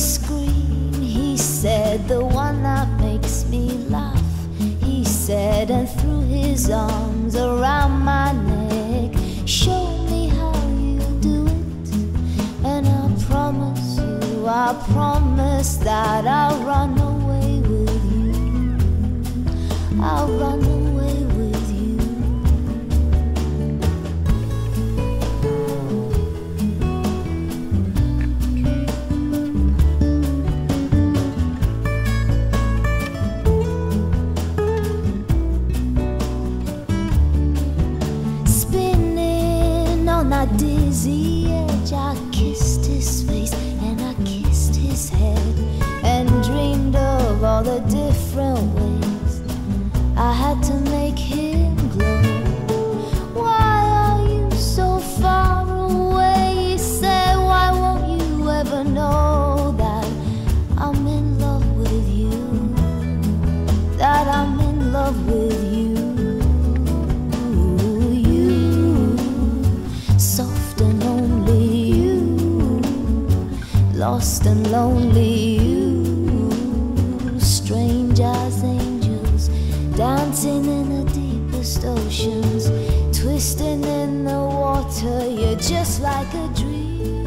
scream. He said, the one that makes me laugh. He said, and threw his arms around my neck. Show me how you do it, and I promise you, I promise that I'll run away with you. I'll run away with you. Spinning on that dizzy edge, I kissed his face and I kissed his head, and dreamed of all the different ways I had to make him glow. Why are you so far away? He said, why won't you ever know that I'm in love with you? That I'm in love with you. You, soft and only you, lost and lonely you, strange as angels, dancing in the deepest oceans, twisting in the water. You're just like a dream.